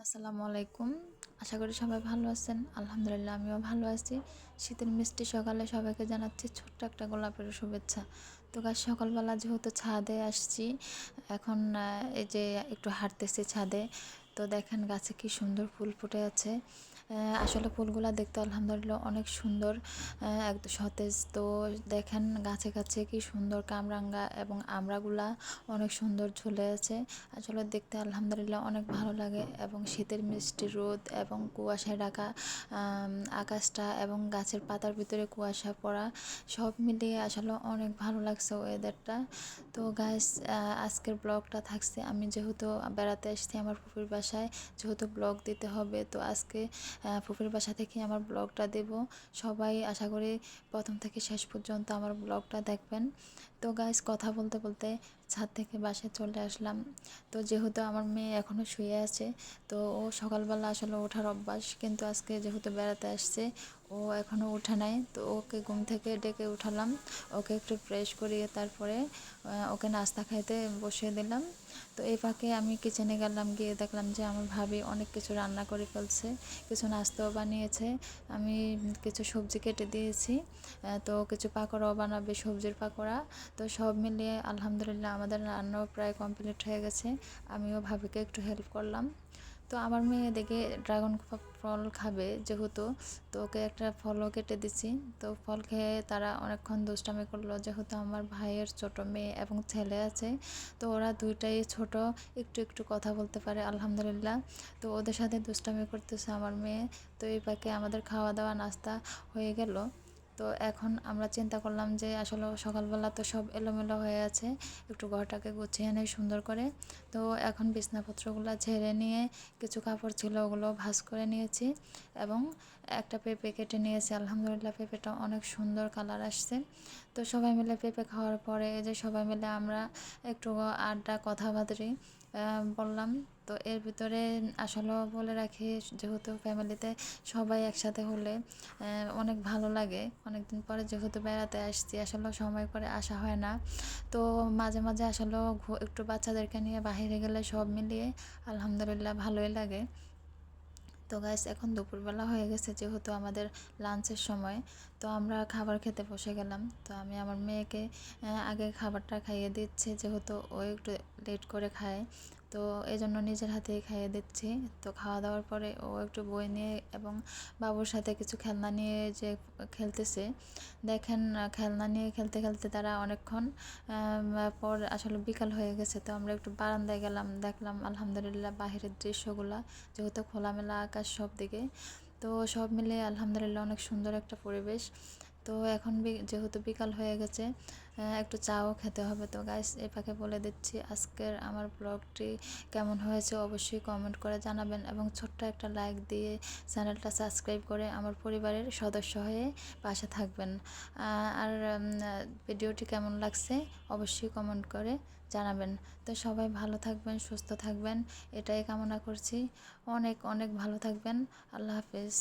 আসসালামু আলাইকুম। আশা করি সবাই ভালো আছেন। আলহামদুলিল্লাহ আমিও ভালো আছি। শীতের মিষ্টি সকালে সবাইকে জানাচ্ছি ছোট্ট একটা গোলাপের শুভেচ্ছা। তো গাছ সকালবেলা যেহেতু ছাদে আসছি, এখন এই যে একটু হাঁটতেছি ছাদে। তো দেখেন গাছে কি সুন্দর ফুল ফুটে আছে। আসলে ফুলগুলা দেখতে আলহামদুলিল্লাহ অনেক সুন্দর, একদম সতেজ। তো দেখেন গাছে গাছে কি সুন্দর কামরাঙ্গা এবং আমড়াগুলা অনেক সুন্দর ঝুলে আছে। আসলে দেখতে আলহামদুলিল্লাহ অনেক ভালো লাগে এবং শীতের মিষ্টি রোদ এবং কুয়াশায় ঢাকা আকাশটা এবং গাছের পাতার ভিতরে কুয়াশা পড়া সব মিলিয়ে আসলে অনেক ভালো লাগছে ওয়েদারটা। তো গাইস, আজকের ব্লগটা থাকছে, আমি যেহেতু বেড়াতে এসেছি আমার ফুফির বাসায়, যেহেতু ব্লগ দিতে হবে, তো আজকে ফুফির বাসা থেকে আমার ব্লগটা দেব। সবাই আশা করি প্রথম থেকে শেষ পর্যন্ত আমার ব্লগটা দেখবেন। তো গাইস, কথা বলতে বলতে ছাদ থেকে বাসায় চলে আসলাম। তো যেহেতু আমার মেয়ে এখনও শুয়ে আছে, তো ও সকালবেলা আসলে ওঠার অভ্যাস, কিন্তু আজকে যেহেতু বেড়াতে আসছে ও এখনও ওঠে নাই। তো ওকে ঘুম থেকে ডেকে উঠালাম, ওকে একটু ফ্রেশ করিয়ে তারপরে ওকে নাস্তা খাইতে বসিয়ে দিলাম। তো এই ফাঁকে আমি কিচেনে গেলাম, গিয়ে দেখলাম যে আমার ভাবি অনেক কিছু রান্না করে ফেলছে, কিছু নাস্তাও বানিয়েছে। আমি কিছু সবজি কেটে দিয়েছি, তো কিছু পাকোড়াও বানাবে, সবজির পাকোড়া। তো সব মিলিয়ে আলহামদুলিল্লাহ আমাদের রান্নাও প্রায় কমপ্লিট হয়ে গেছে। আমিও ভাবিকে একটু হেল্প করলাম। তো আমার মেয়ে দেখে ড্রাগন ফল খাবে যেহেতু, তো ওকে একটা ফলও কেটে দিছি। তো ফল খেয়ে তারা অনেকক্ষণ দুষ্টামি করলো, যেহেতু আমার ভাইয়ের ছোট মেয়ে এবং ছেলে আছে, তো ওরা দুইটাই ছোট, একটু একটু কথা বলতে পারে আলহামদুলিল্লাহ। তো ওদের সাথে দুষ্টামি করতেছে আমার মেয়ে। তো এই পাকে আমাদের খাওয়া দাওয়া নাস্তা হয়ে গেল। তো এখন আমরা চিন্তা করলাম যে আসলে সকালবেলা তো সব এলোমেলো হয়ে আছে, একটু ঘরটাকে গুছিয়ে নেই সুন্দর করে। তো এখন বিছনাপত্রগুলো ঝেড়ে নিয়ে কিছু কাপড় ছিল ওগুলো ভাঁজ করে নিয়েছি এবং একটা পেঁপে কেটে নিয়েছি। আলহামদুলিল্লাহ পেঁপেটা অনেক সুন্দর কালার আসছে। তো সবাই মিলে পেঁপে খাওয়ার পরে এই যে সবাই মিলে আমরা একটু আড্ডা কথাবার্তা বললাম। তো এর ভিতরে আসলে বলে রাখি, যেহেতু ফ্যামিলিতে সবাই একসাথে হলে অনেক ভালো লাগে। অনেক দিন পরে যেহেতু বেড়াতে আসছি, আসলে সময় করে আসা হয় না। তো মাঝে মাঝে আসলে একটু বাচ্চাদেরকে নিয়ে বাহিরে গেলে সব মিলিয়ে আলহামদুলিল্লাহ ভালোই লাগে। তো গাইস, এখন দুপুরবেলা হয়ে গেছে, যেহেতু আমাদের লাঞ্চের সময়। তো আমরা খাবার খেতে বসে গেলাম। তো আমি আমার মেয়েকে আগে খাবারটা খাইয়ে দিচ্ছি, যেহেতু ও একটু লেট করে খায়, তো এই জন্য নিজের হাতেই খাইয়ে দিচ্ছি। তো খাওয়া দাওয়ার পরে ও একটু বই নিয়ে এবং বাবুর সাথে কিছু খেলনা নিয়ে যে খেলতেছে। দেখেন খেলনা নিয়ে খেলতে খেলতে তারা অনেকক্ষণ পর আসলে বিকাল হয়ে গেছে। তো আমরা একটু বারান্দায় গেলাম, দেখলাম আলহামদুলিল্লাহ বাহিরের দৃশ্যগুলা, যেহেতু খোলামেলা আকাশ সব দিকে। তো সব মিলে আলহামদুলিল্লাহ অনেক সুন্দর একটা পরিবেশ। তো এখন যেহেতু বিকাল হয়ে গেছে, একটু চাও খেতে হবে। তো গাইস, এই ফাঁকে বলে দিচ্ছি আজকের আমার ব্লগটি কেমন হয়েছে অবশ্যই কমেন্ট করে জানাবেন এবং ছোট্ট একটা লাইক দিয়ে চ্যানেলটা সাবস্ক্রাইব করে আমার পরিবারের সদস্য হয়ে পাশে থাকবেন। আর ভিডিওটি কেমন লাগছে অবশ্যই কমেন্ট করে জানাবেন। তো সবাই ভালো থাকবেন, সুস্থ থাকবেন, এটাই কামনা করছি। অনেক অনেক ভালো থাকবেন। আল্লাহ হাফেজ।